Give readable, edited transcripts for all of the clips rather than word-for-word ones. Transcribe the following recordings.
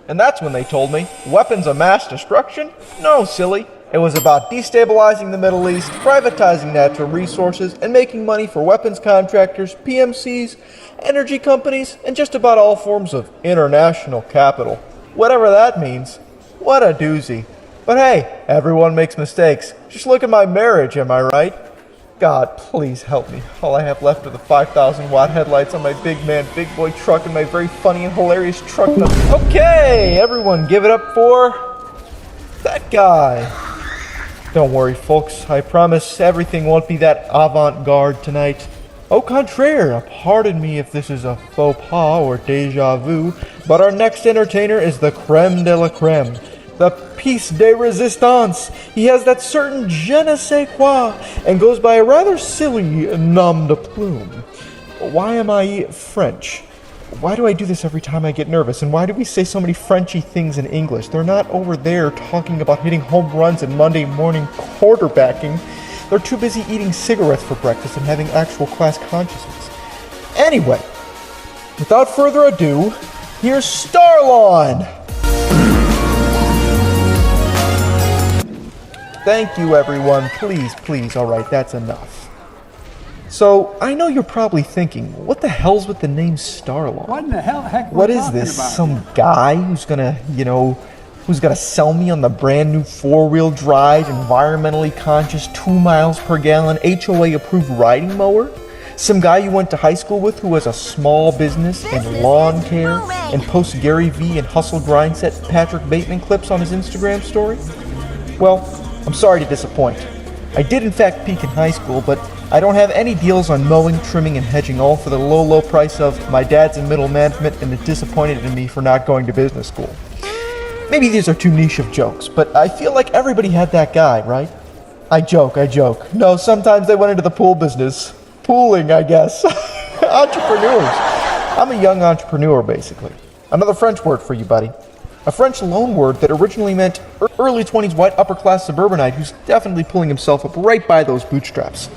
And that's when they told me, weapons of mass destruction? No, silly. It was about destabilizing the Middle East, privatizing natural resources, and making money for weapons contractors, PMCs, energy companies, and just about all forms of international capital. Whatever that means. What a doozy. But hey, everyone makes mistakes. Just look at my marriage, am I right? God, please help me. All I have left are the 5,000 watt headlights on my big man, big boy truck and my very funny and hilarious truck nuts. Okay, everyone give it up for that guy. Don't worry, folks. I promise everything won't be that avant-garde tonight. Au contraire, pardon me if this is a faux pas or deja vu, but our next entertainer is the creme de la creme. The piece de resistance. He has that certain je ne sais quoi, and goes by a rather silly nom de plume. Why am I French? Why do I do this every time I get nervous? And why do we say so many Frenchy things in English? They're not over there talking about hitting home runs and Monday morning quarterbacking. They're too busy eating cigarettes for breakfast and having actual class consciousness. Anyway, without further ado, here's Starlawn! Thank you, everyone. Please, alright, that's enough. So, I know you're probably thinking, what the hell's with the name Starlawn? What in the heck What is this? Some guy who's gonna, who's gonna sell me on the brand new 4-wheel drive, environmentally conscious, 2 miles per gallon, HOA approved riding mower? Some guy you went to high school with who has a small business in lawn care and posts Gary Vee and Hustle Grind Set Patrick Bateman clips on his Instagram story? Well, I'm sorry to disappoint. I did in fact peak in high school, but I don't have any deals on mowing, trimming, and hedging, all for the low price of my dad's in middle management and is disappointed in me for not going to business school. Maybe these are too niche of jokes, but I feel like everybody had that guy, right? I joke. No, sometimes they went into the pool business. Pooling, I guess. Entrepreneurs. I'm a young entrepreneur, basically. Another French word for you, buddy. A French loanword that originally meant early 20s white upper-class suburbanite who's definitely pulling himself up right by those bootstraps.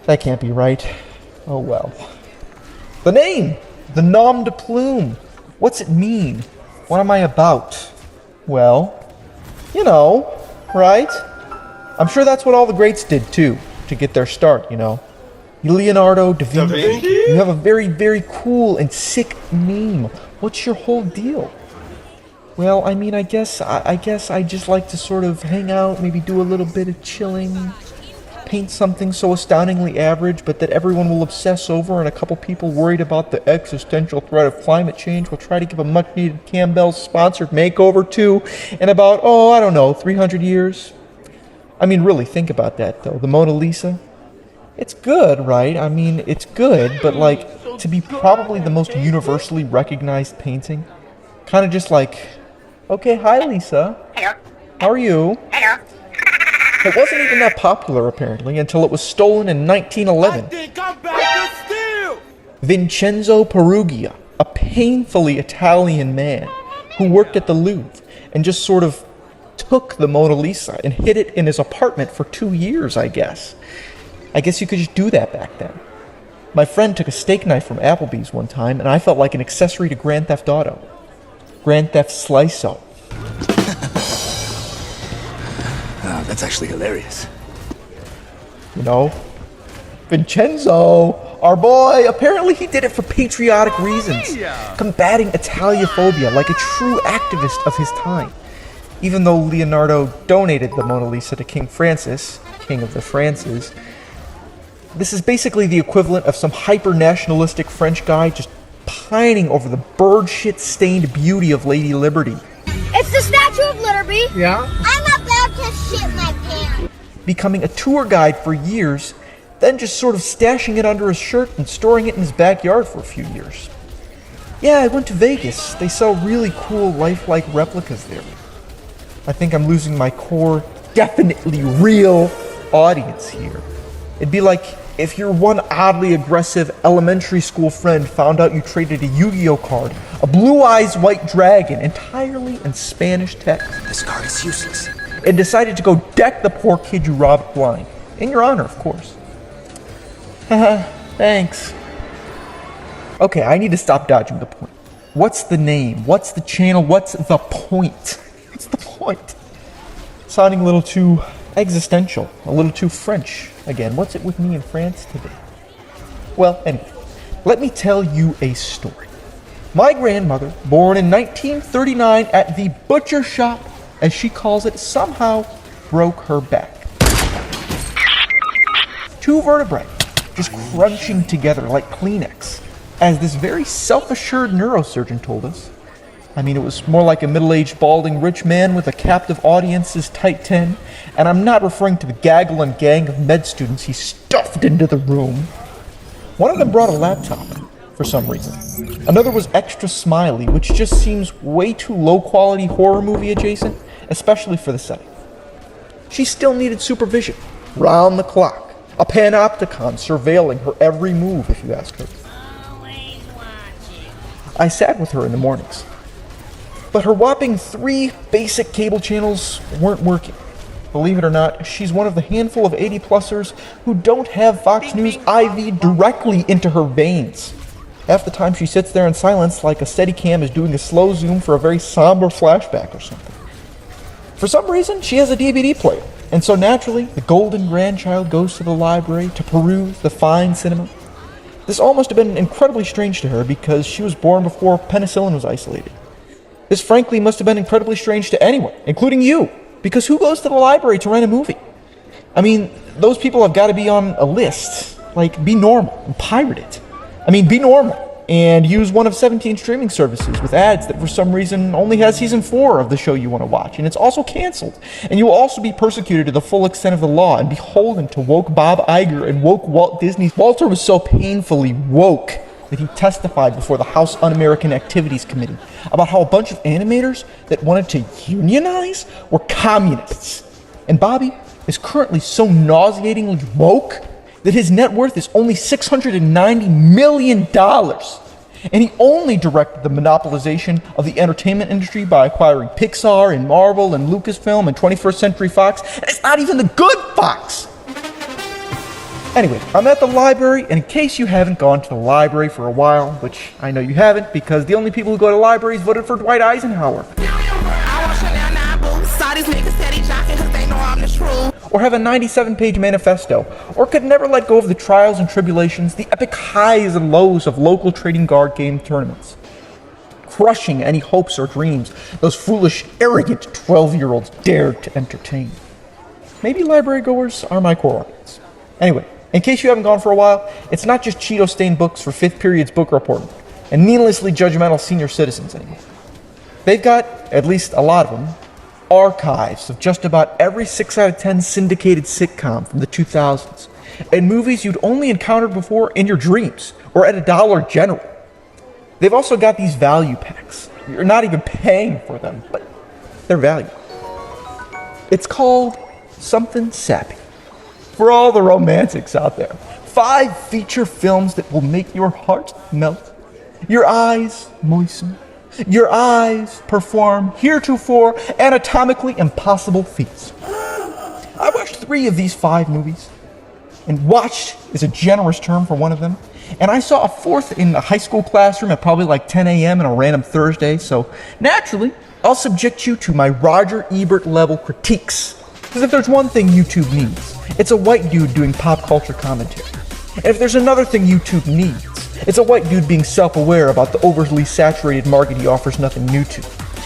That can't be right. Oh well. The name! The nom de plume. What's it mean? What am I about? Well, right? I'm sure that's what all the greats did too, to get their start, Leonardo da Vinci. You have a very, very cool and sick name. What's your whole deal? Well, I guess I just like to sort of hang out, maybe do a little bit of chilling, paint something so astoundingly average, but that everyone will obsess over, and a couple people worried about the existential threat of climate change will try to give a much-needed Campbell's sponsored makeover to in about, 300 years. Really, think about that, though. The Mona Lisa? It's good, right? It's good, but, to be probably the most universally recognized painting, kind of just like, okay, hi, Lisa. Hello. How are you? Hello. It wasn't even that popular, apparently, until it was stolen in 1911. I think I'm back to steal! Vincenzo Perugia, a painfully Italian man who worked at the Louvre and just sort of took the Mona Lisa and hid it in his apartment for 2 years, I guess. I guess you could just do that back then. My friend took a steak knife from Applebee's one time, and I felt like an accessory to Grand Theft Auto. Grand Theft Slice-O. That's actually hilarious. Vincenzo, our boy, apparently he did it for patriotic reasons, combating Italiophobia like a true activist of his time. Even though Leonardo donated the Mona Lisa to King Francis, King of the Frances, this is basically the equivalent of some hyper-nationalistic French guy just pining over the bird shit-stained beauty of Lady Liberty. It's the Statue of Liberty. Yeah? I'm about to shit my pants. Becoming a tour guide for years, then just sort of stashing it under his shirt and storing it in his backyard for a few years. Yeah, I went to Vegas. They sell really cool lifelike replicas there. I think I'm losing my core, definitely real audience here. It'd be like if your one oddly aggressive elementary school friend found out you traded a Yu-Gi-Oh card, a Blue Eyes White Dragon, entirely in Spanish text. This card is useless. And decided to go deck the poor kid you robbed blind. In your honor, of course. Haha, thanks. Okay, I need to stop dodging the point. What's the name? What's the channel? What's the point? What's the point? Sounding a little too existential, a little too French. Again, what's it with me in France today? Well, anyway, let me tell you a story. My grandmother, born in 1939 at the butcher shop, as she calls it, somehow broke her back. 2 vertebrae just crunching together like Kleenex, as this very self-assured neurosurgeon told us. I mean, it was more like a middle-aged, balding, rich man with a captive audience's tight 10, and I'm not referring to the gaggle and gang of med students he stuffed into the room. One of them brought a laptop, for some reason. Another was extra smiley, which just seems way too low-quality horror movie adjacent, especially for the setting. She still needed supervision, round the clock. A panopticon surveilling her every move, if you ask her. I sat with her in the mornings. But her whopping 3 basic cable channels weren't working. Believe it or not, she's one of the handful of 80-plussers who don't have Fox News IV directly into her veins. Half the time she sits there in silence like a Steadicam is doing a slow zoom for a very somber flashback or something. For some reason, she has a DVD player. And so naturally, the golden grandchild goes to the library to peruse the fine cinema. This all must have been incredibly strange to her because she was born before penicillin was isolated. This frankly must have been incredibly strange to anyone, including you, because who goes to the library to rent a movie? I mean, those people have got to be on a list, like Be Normal and pirate it. I mean, be normal and use one of 17 streaming services with ads that for some reason only has season 4 of the show you want to watch, and it's also canceled. And you will also be persecuted to the full extent of the law and beholden to woke Bob Iger and woke Walt Disney. Walter was so painfully woke that he testified before the House Un-American Activities Committee about how a bunch of animators that wanted to unionize were communists. And Bobby is currently so nauseatingly woke that his net worth is only $690 million. And he only directed the monopolization of the entertainment industry by acquiring Pixar and Marvel and Lucasfilm and 21st Century Fox. And it's not even the good Fox. Anyway, I'm at the library, and in case you haven't gone to the library for a while, which I know you haven't because the only people who go to libraries voted for Dwight Eisenhower. Or have a 97-page manifesto, or could never let go of the trials and tribulations, the epic highs and lows of local trading card game tournaments, crushing any hopes or dreams those foolish, arrogant 12-year-olds dared to entertain. Maybe library goers are my core audience. Anyway, in case you haven't gone for a while, it's not just Cheeto-stained books for 5th period's book reporting and needlessly judgmental senior citizens anymore. They've got, at least a lot of them, archives of just about every 6 out of 10 syndicated sitcom from the 2000s, and movies you'd only encountered before in your dreams, or at a Dollar General. They've also got these value packs. You're not even paying for them, but they're value. It's called Somethin' Sappy. For all the romantics out there, 5 feature films that will make your heart melt, your eyes moisten, your eyes perform heretofore anatomically impossible feats. I watched 3 of these 5 movies, and watched is a generous term for one of them, and I saw a 4th in a high school classroom at probably like 10 a.m. on a random Thursday, so naturally, I'll subject you to my Roger Ebert level critiques. Because if there's one thing YouTube needs, it's a white dude doing pop culture commentary. And if there's another thing YouTube needs, it's a white dude being self-aware about the overly saturated market he offers nothing new to.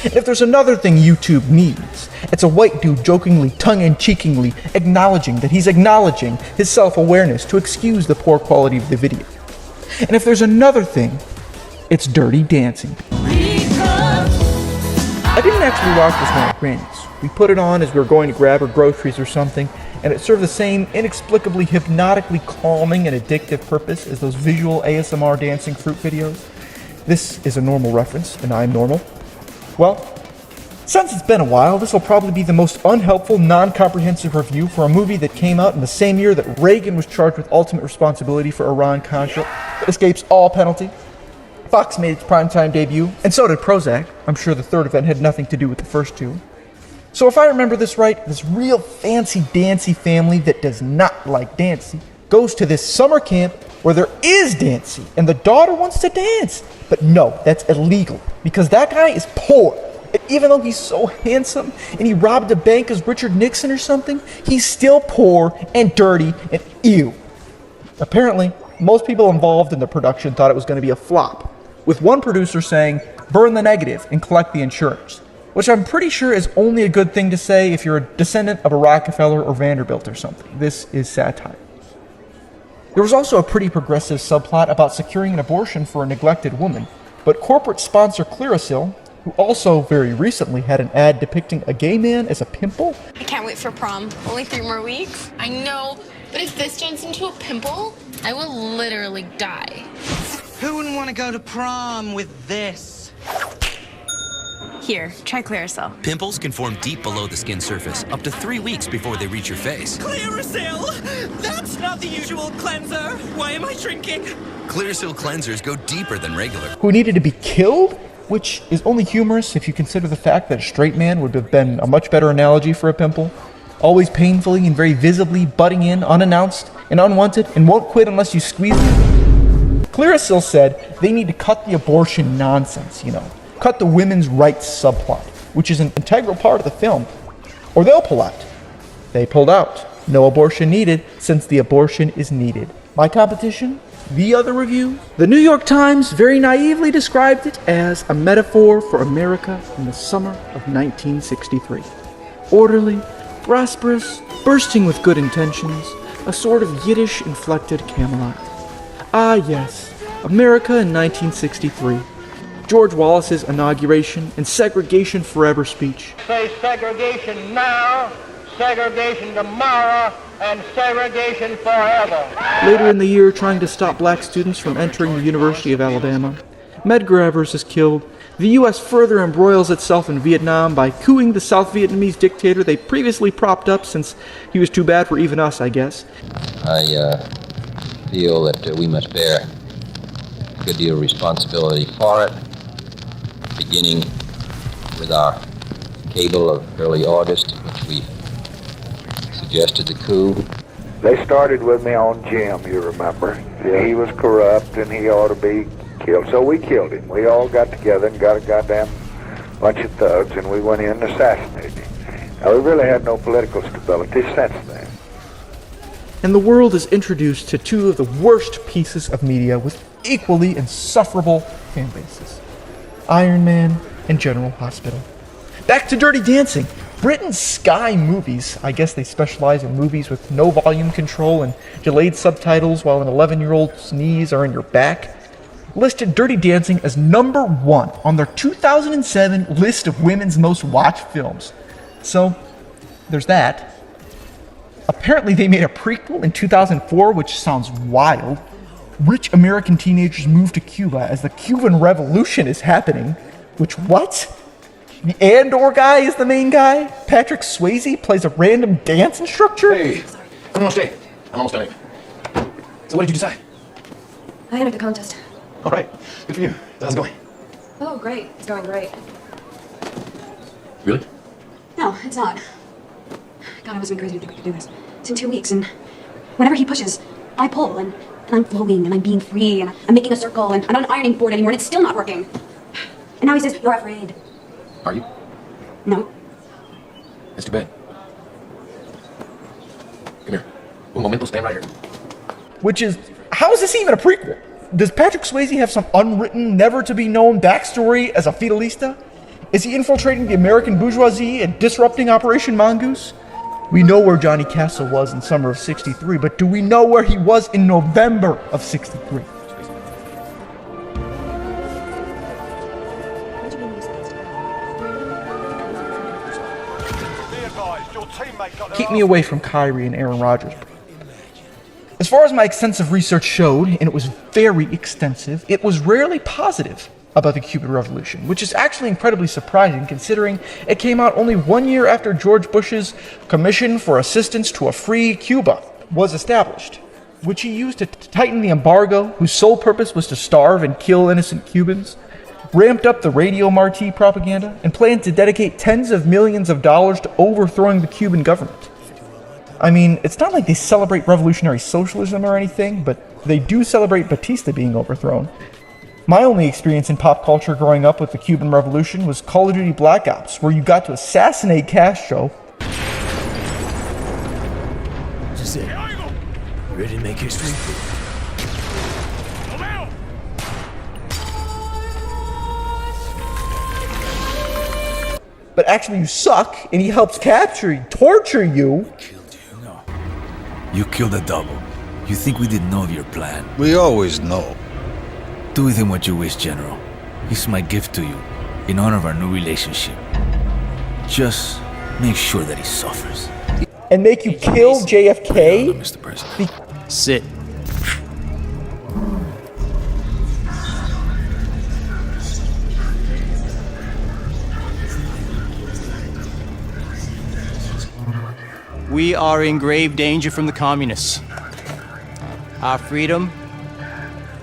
And if there's another thing YouTube needs, it's a white dude jokingly, tongue-in-cheekingly acknowledging that he's acknowledging his self-awareness to excuse the poor quality of the video. And if there's another thing, it's Dirty Dancing. I didn't actually watch this one at Granny's. We put it on as we were going to grab our groceries or something, and it served the same inexplicably hypnotically calming and addictive purpose as those visual ASMR dancing fruit videos. This is a normal reference, and I'm normal. Well, since it's been a while, this will probably be the most unhelpful, non-comprehensive review for a movie that came out in the same year that Reagan was charged with ultimate responsibility for Iran conflict, that escapes all penalty. Fox made its primetime debut, and so did Prozac. I'm sure the third event had nothing to do with the first 2. So if I remember this right, this real fancy-dancy family that does not like dancing goes to this summer camp where there is dancing and the daughter wants to dance. But no, that's illegal because that guy is poor. And even though he's so handsome and he robbed a bank as Richard Nixon or something, he's still poor and dirty and ew. Apparently, most people involved in the production thought it was going to be a flop, with one producer saying, burn the negative and collect the insurance, which I'm pretty sure is only a good thing to say if you're a descendant of a Rockefeller or Vanderbilt or something. This is satire. There was also a pretty progressive subplot about securing an abortion for a neglected woman, but corporate sponsor Clearasil, who also very recently had an ad depicting a gay man as a pimple. I can't wait for prom. Only 3 more weeks. I know, but if this turns into a pimple, I will literally die. Who wouldn't want to go to prom with this? Here, try Clearasil. Pimples can form deep below the skin surface, up to 3 weeks before they reach your face. Clearasil! That's not the usual cleanser. Why am I shrinking? Clearasil cleansers go deeper than regular. Who needed to be killed, which is only humorous if you consider the fact that a straight man would have been a much better analogy for a pimple. Always painfully and very visibly butting in unannounced and unwanted and won't quit unless you squeeze them. Clearasil said they need to cut the abortion nonsense, cut the women's rights subplot, which is an integral part of the film, or they'll pull out. They pulled out. No abortion needed, since the abortion is needed. My competition? The other review? The New York Times very naively described it as a metaphor for America in the summer of 1963. Orderly, prosperous, bursting with good intentions, a sort of Yiddish-inflected Camelot. Ah yes, America in 1963. George Wallace's inauguration and segregation forever speech. Say segregation now, segregation tomorrow, and segregation forever. Later in the year, trying to stop black students from entering the University of Alabama. Medgar Evers is killed. The U.S. further embroils itself in Vietnam by coupping the South Vietnamese dictator they previously propped up since he was too bad for even us, I guess. I feel that we must bear a good deal of responsibility for it, beginning with our cable of early August, which we suggested the coup. They started with me on Jim, you remember. He was corrupt and he ought to be killed. So we killed him. We all got together and got a goddamn bunch of thugs and we went in and assassinated him. Now, we really had no political stability since then. And the world is introduced to two of the worst pieces of media with equally insufferable fan bases. Iron Man and General Hospital. Back to Dirty Dancing. Britain's Sky Movies, I guess they specialize in movies with no volume control and delayed subtitles while an 11-year-old's knees are in your back, listed Dirty Dancing as number 1 on their 2007 list of women's most watched films. So, there's that. Apparently they made a prequel in 2004, which sounds wild. Rich American teenagers move to Cuba as the Cuban Revolution is happening. Which, what? The Andor guy is the main guy? Patrick Swayze plays a random dance instructor? Hey, I'm almost done. I'm almost done. So what did you decide? I entered the contest. All right, good for you. How's it going? Oh, great. It's going great. Really? No, it's not. God, I must have been crazy to think we could do this. It's in 2 weeks, and whenever he pushes, I pull, and I'm floating, and I'm being free, and I'm making a circle, and I'm not on an ironing board anymore, and it's still not working. And now he says, you're afraid. Are you? No. That's too bad. Come here. Un momento, stand right here. Which is, how is this even a prequel? Does Patrick Swayze have some unwritten, never-to-be-known backstory as a feudalista? Is he infiltrating the American bourgeoisie and disrupting Operation Mongoose? We know where Johnny Castle was in summer of '63, but do we know where he was in November of '63? Keep me away from Kyrie and Aaron Rodgers. As far as my extensive research showed, and it was very extensive, it was rarely positive about the Cuban Revolution, which is actually incredibly surprising considering it came out only 1 year after George Bush's Commission for Assistance to a Free Cuba was established, which he used to tighten the embargo, whose sole purpose was to starve and kill innocent Cubans, ramped up the Radio Marti propaganda, and planned to dedicate tens of millions of dollars to overthrowing the Cuban government. I mean, it's not like they celebrate revolutionary socialism or anything, but they do celebrate Batista being overthrown. My only experience in pop culture growing up with the Cuban Revolution was Call of Duty Black Ops, where you got to assassinate Castro. Just it. You ready to make history? But actually you suck, and he helps capture you, torture you. You killed a double. You think we didn't know of your plan? We always know. Do with him what you wish, General. He's my gift to you, in honor of our new relationship. Just make sure that he suffers. And make you kill JFK? Mr. President. Sit. We are in grave danger from the communists. Our freedom,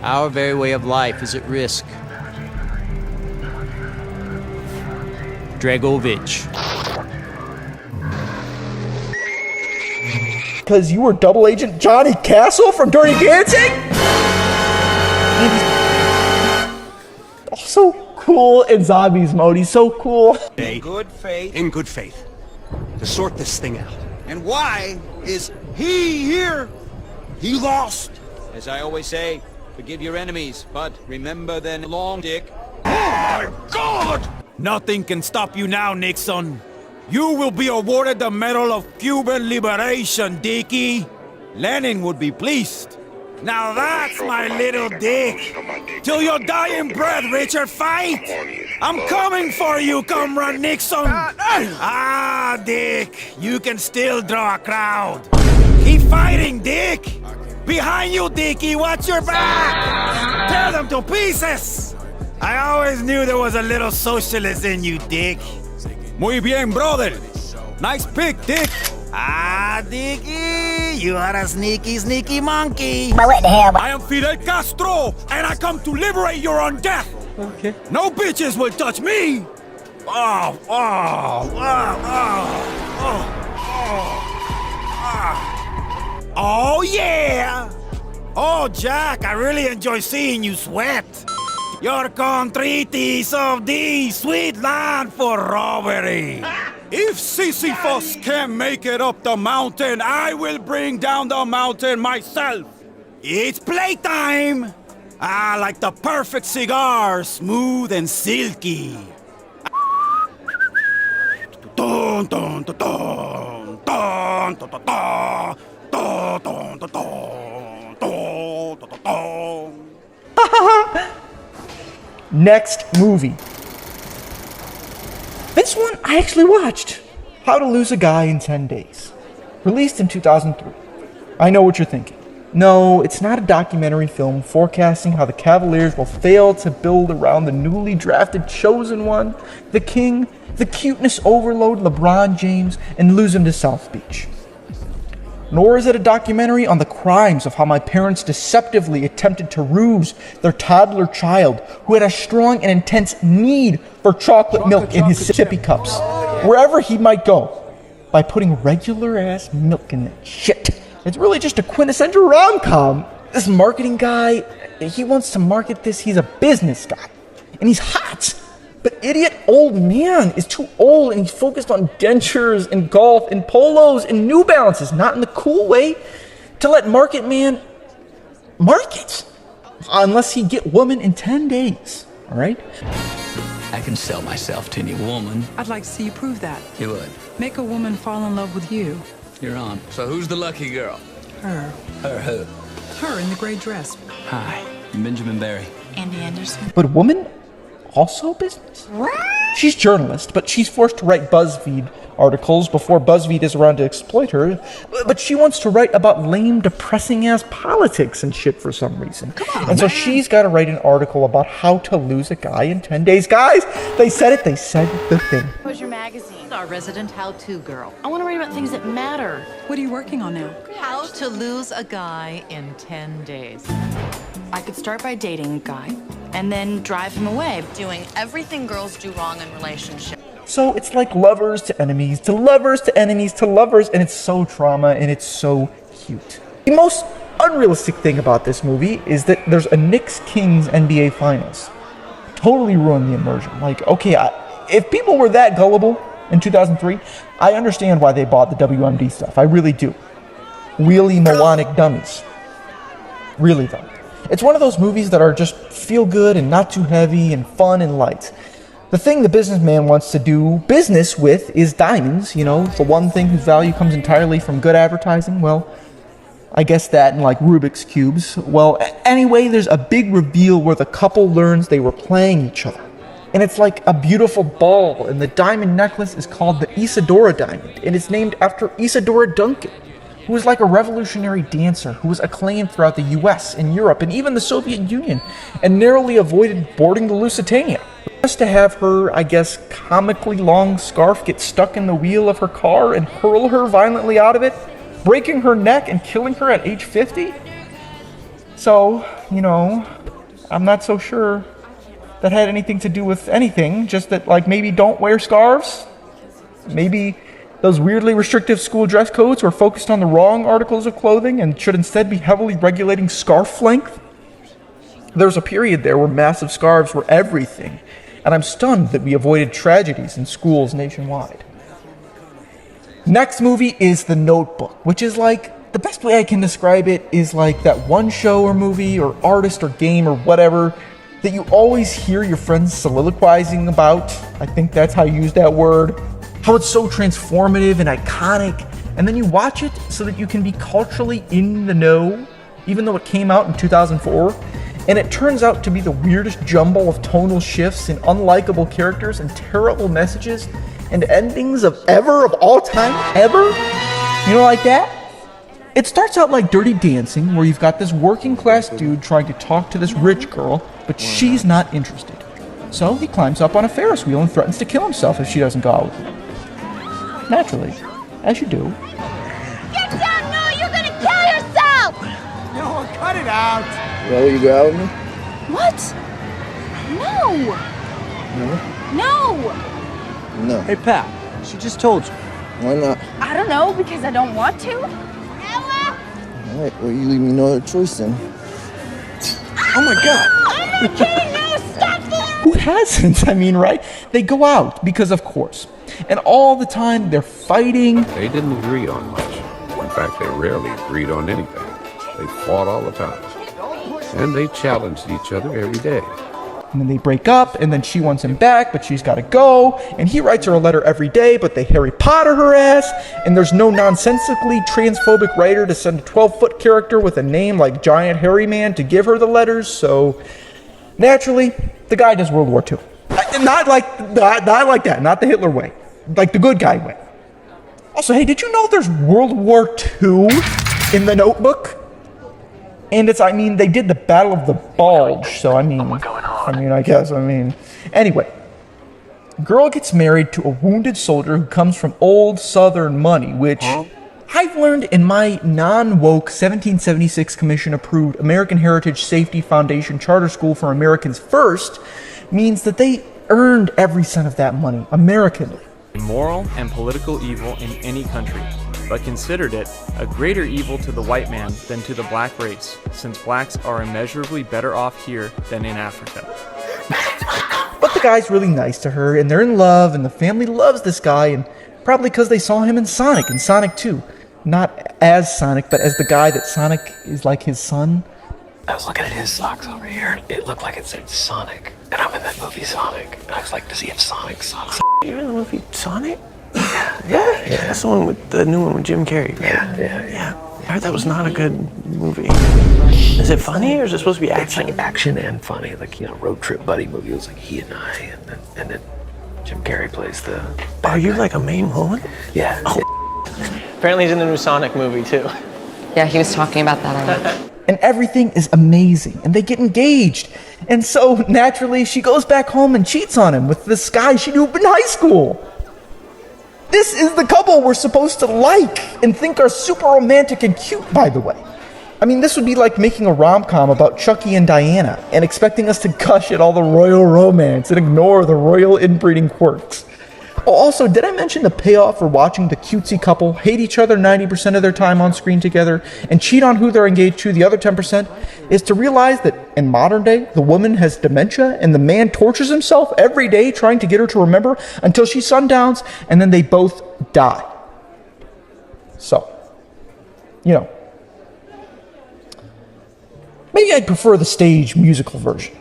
our very way of life is at risk. Dragovich. Because you were double agent Johnny Castle from Dirty Dancing? So cool in Zombies mode, he's so cool. In good faith, to sort this thing out. And why is he here? He lost. As I always say, forgive your enemies, but remember then long, Dick. Oh my God! Nothing can stop you now, Nixon. You will be awarded the Medal of Cuban Liberation, Dickie. Lenin would be pleased. Now that's my little Dick. Till your dying breath, Richard, fight! I'm coming for you, Comrade Nixon! Ah, Dick, you can still draw a crowd. Keep fighting, Dick! Behind you, Dickie, watch your back! Tear them to pieces! I always knew there was a little socialist in you, Dick. Muy bien, brother. Nice pick, Dick. Ah, Dickie, you are a sneaky, sneaky monkey. But what the hell? I am Fidel Castro, and I come to liberate your own death. Okay. No bitches will touch me. Oh, oh, oh, oh, oh, oh. Oh, yeah. Oh, Jack, I really enjoy seeing you sweat. Your contritis of the sweet land for robbery. If Sisyphus can't make it up the mountain, I will bring down the mountain myself. It's playtime. Ah, like the perfect cigar, smooth and silky. Dun, dun, dun, dun, dun, dun, dun, dun, dun, dun, dun, dun, dun, dun. Next movie. This one I actually watched. How to Lose a Guy in 10 Days. Released in 2003. I know what you're thinking. No, it's not a documentary film forecasting how the Cavaliers will fail to build around the newly drafted chosen one, the king, the cuteness overload LeBron James, and lose him to South Beach. Nor is it a documentary on the crimes of how my parents deceptively attempted to ruse their toddler child who had a strong and intense need for chocolate milk in his sippy cups, wherever he might go, by putting regular ass milk in that shit. It's really just a quintessential rom-com. This marketing guy, he wants to market this, he's a business guy, and he's hot. But idiot old man is too old and he's focused on dentures and golf and polos and New Balances, not in the cool way, to let market man market. Unless he get woman in 10 days, all right? I can sell myself to any woman. I'd like to see you prove that. You would? Make a woman fall in love with you. You're on. So who's the lucky girl? Her. Her who? Her in the gray dress. Hi, I'm Benjamin Barry. Andy Anderson. But woman also business? She's a journalist, but she's forced to write BuzzFeed articles before BuzzFeed is around to exploit her. But she wants to write about lame, depressing-ass politics and shit for some reason. And so she's got to write an article about how to lose a guy in 10 days. Guys, they said it. They said the thing. Where's your magazine? Our resident how-to girl. I want to write about things that matter. What are you working on now? How to lose a guy in 10 days. I could start by dating a guy and then drive him away, doing everything girls do wrong in relationships. So it's like lovers to enemies, to lovers to enemies to lovers, and it's so trauma and it's so cute. The most unrealistic thing about this movie is that there's a Knicks-Kings NBA Finals. Totally ruined the immersion. Like, okay, if people were that gullible in 2003, I understand why they bought the WMD stuff. I really do. Wheelie moronic dummies. Really, though. It's one of those movies that are just feel good and not too heavy and fun and light. The thing the businessman wants to do business with is diamonds, you know, the one thing whose value comes entirely from good advertising. Well, I guess that and like Rubik's Cubes. Well, anyway, there's a big reveal where the couple learns they were playing each other. And it's like a beautiful ball, and the diamond necklace is called the Isadora Diamond, and it's named after Isadora Duncan, who was like a revolutionary dancer who was acclaimed throughout the US and Europe and even the Soviet Union, and narrowly avoided boarding the Lusitania. Just to have her, I guess, comically long scarf get stuck in the wheel of her car and hurl her violently out of it, breaking her neck and killing her at age 50? So, you know, I'm not so sure that had anything to do with anything, just that, like, maybe don't wear scarves? Maybe those weirdly restrictive school dress codes were focused on the wrong articles of clothing and should instead be heavily regulating scarf length? There was a period there where massive scarves were everything, and I'm stunned that we avoided tragedies in schools nationwide. Next movie is The Notebook, which is like, the best way I can describe it is like that one show or movie or artist or game or whatever that you always hear your friends soliloquizing about. I think that's how you use that word. How it's so transformative and iconic, and then you watch it so that you can be culturally in the know, even though it came out in 2004, and it turns out to be the weirdest jumble of tonal shifts and unlikable characters and terrible messages and endings of all time, ever? You know, like that? It starts out like Dirty Dancing, where you've got this working class dude trying to talk to this rich girl, but she's not interested. So he climbs up on a Ferris wheel and threatens to kill himself if she doesn't go out with him. Naturally, as you do. Get down! No, you're gonna kill yourself! No, cut it out! Well, you go out with me? What? No! No! No. Hey, Pat, she just told you. Why not? I don't know, because I don't want to. Alright, well, you leave me no other choice then. Oh my god! I'm not kidding! No, stop this! Who hasn't? I mean, right? They go out because, of course. And all the time, they're fighting. They didn't agree on much. In fact, they rarely agreed on anything. They fought all the time. And they challenged each other every day. And then they break up, and then she wants him back, but she's gotta go. And he writes her a letter every day, but they Harry Potter her ass. And there's no nonsensically transphobic writer to send a 12-foot character with a name like Giant Hairy Man to give her the letters, so naturally, the guy does World War II. Not like that, not the Hitler way. Like the good guy way. Also, hey, did you know there's World War II in The Notebook? And they did the Battle of the Bulge, so anyway. Girl gets married to a wounded soldier who comes from old Southern money, which I've learned in my non-woke 1776 Commission-approved American Heritage Safety Foundation Charter School for Americans First means that they earned every cent of that money, Americanly. Moral and political evil in any country, but considered it a greater evil to the white man than to the black race, since blacks are immeasurably better off here than in Africa. But the guy's really nice to her, and they're in love, and the family loves this guy, and probably because they saw him in Sonic 2. Not as Sonic, but as the guy that Sonic is like his son. I was looking at his socks over here. It looked like it said Sonic. And I'm in that movie Sonic. And I was like, does he have Sonic socks? You're in the movie Sonic? Yeah. That's the one with the new one with Jim Carrey, right? Yeah. I heard that was not a good movie. Is it funny or is it supposed to be action? It's like action and funny, like, you know, road trip buddy movie. It was like he and I, and then Jim Carrey plays the. Are you like a main woman? Yeah. Oh. Apparently he's in the new Sonic movie too. Yeah, he was talking about that. And everything is amazing, and they get engaged. And so, naturally, she goes back home and cheats on him with this guy she knew in high school. This is the couple we're supposed to like and think are super romantic and cute, by the way. I mean, this would be like making a rom-com about Chucky and Diana and expecting us to gush at all the royal romance and ignore the royal inbreeding quirks. Oh, also, did I mention the payoff for watching the cutesy couple hate each other 90% of their time on screen together and cheat on who they're engaged to the other 10% is to realize that in modern day, the woman has dementia and the man tortures himself every day trying to get her to remember until she sundowns and then they both die. So, you know, maybe I'd prefer the stage musical version,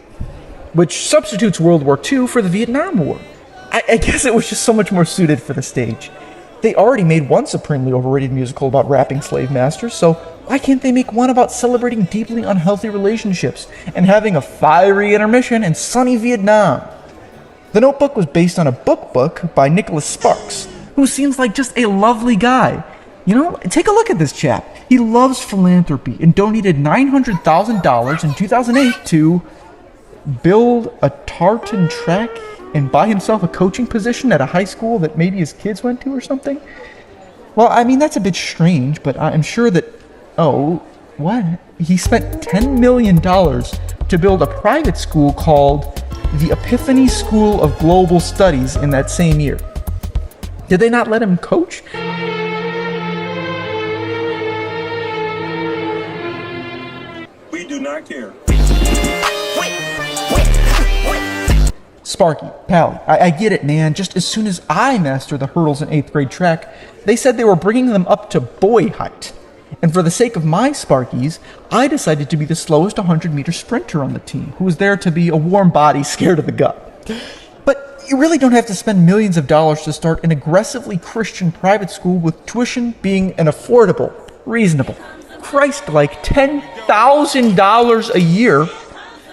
which substitutes World War II for the Vietnam War. I guess it was just so much more suited for the stage. They already made one supremely overrated musical about rapping slave masters, so why can't they make one about celebrating deeply unhealthy relationships and having a fiery intermission in sunny Vietnam? The Notebook was based on a book by Nicholas Sparks, who seems like just a lovely guy. You know, take a look at this chap. He loves philanthropy and donated $900,000 in 2008 to build a tartan track and buy himself a coaching position at a high school that maybe his kids went to or something? Well, I mean, that's a bit strange, but I'm sure that... Oh, what? He spent $10 million to build a private school called the Epiphany School of Global Studies in that same year. Did they not let him coach? We do not care. Sparky, Pally, I get it, man. Just as soon as I mastered the hurdles in 8th grade track, they said they were bringing them up to boy height. And for the sake of my Sparkies, I decided to be the slowest 100-meter sprinter on the team, who was there to be a warm body scared of the gut. But you really don't have to spend millions of dollars to start an aggressively Christian private school with tuition being an affordable, reasonable, Christ-like $10,000 a year,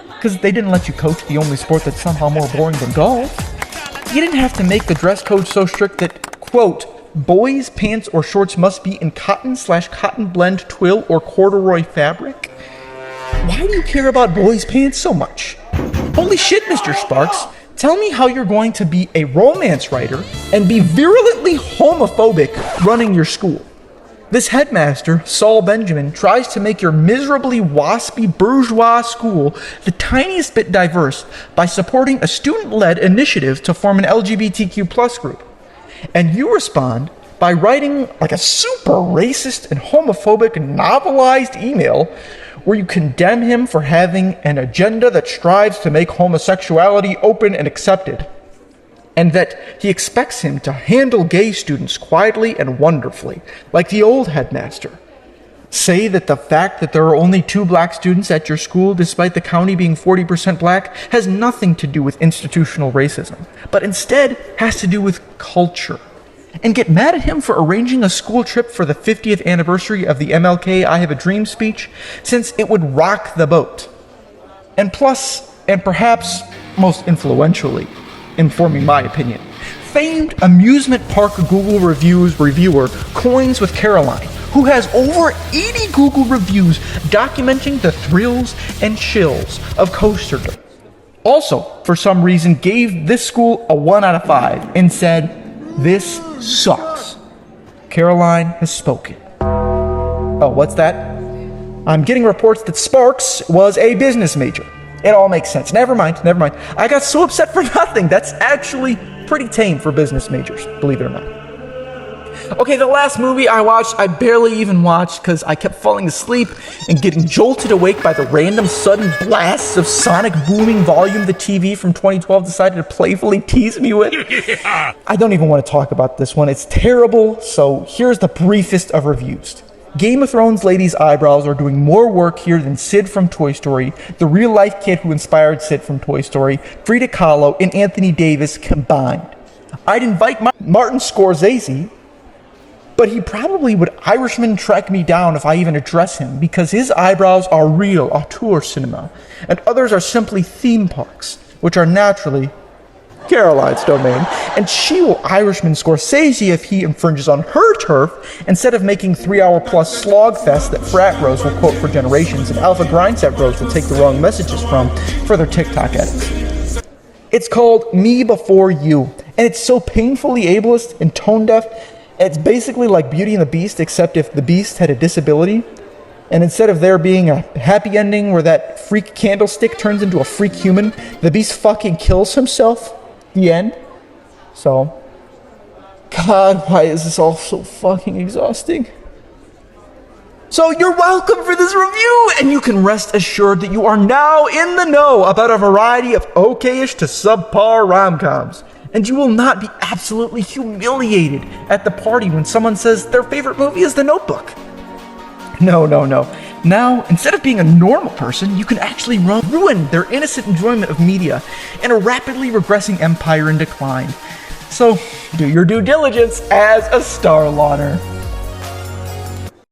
because they didn't let you coach the only sport that's somehow more boring than golf. You didn't have to make the dress code so strict that, quote, boys' pants or shorts must be in cotton/cotton blend twill or corduroy fabric. Why do you care about boys' pants so much? Holy shit, Mr. Sparks. Tell me how you're going to be a romance writer and be virulently homophobic running your school. This headmaster, Saul Benjamin, tries to make your miserably waspy bourgeois school the tiniest bit diverse by supporting a student-led initiative to form an LGBTQ plus group. And you respond by writing like a super racist and homophobic novelized email where you condemn him for having an agenda that strives to make homosexuality open and accepted, and that he expects him to handle gay students quietly and wonderfully, like the old headmaster. Say that the fact that there are only 2 black students at your school, despite the county being 40% black, has nothing to do with institutional racism, but instead has to do with culture. And get mad at him for arranging a school trip for the 50th anniversary of the MLK I Have a Dream speech, since it would rock the boat. And plus, and perhaps most influentially, informing my opinion, famed amusement park Google reviews reviewer Coins with Caroline, who has over 80 Google reviews documenting the thrills and chills of coasterdom, also for some reason gave this school a 1 out of 5 and said, "This sucks. Caroline has spoken." Oh, what's that? I'm getting reports that Sparks was a business major. It all makes sense. Never mind. I got so upset for nothing. That's actually pretty tame for business majors, believe it or not. Okay, the last movie I watched, I barely even watched because I kept falling asleep and getting jolted awake by the random sudden blasts of sonic booming volume the TV from 2012 decided to playfully tease me with. I don't even want to talk about this one. It's terrible, so here's the briefest of reviews. Game of Thrones ladies' eyebrows are doing more work here than Sid from Toy Story, the real-life kid who inspired Sid from Toy Story, Frida Kahlo, and Anthony Davis combined. I'd invite Martin Scorsese, but he probably would Irishman track me down if I even address him, because his eyebrows are real auteur cinema, and others are simply theme parks, which are naturally Caroline's domain, and she will Irishman Scorsese if he infringes on her turf instead of making 3-hour-plus slog fest that frat bros will quote for generations and alpha grindset bros will take the wrong messages from for their TikTok edits. It's called Me Before You, and it's so painfully ableist and tone deaf. It's basically like Beauty and the Beast, except if the Beast had a disability, and instead of there being a happy ending where that freak candlestick turns into a freak human, the Beast fucking kills himself. The end. So, God, why is this all so fucking exhausting? So you're welcome for this review, and you can rest assured that you are now in the know about a variety of okay-ish to subpar rom-coms. And you will not be absolutely humiliated at the party when someone says their favorite movie is The Notebook. No. Now, instead of being a normal person, you can actually ruin their innocent enjoyment of media in a rapidly regressing empire in decline. So, do your due diligence as a Star Lauder.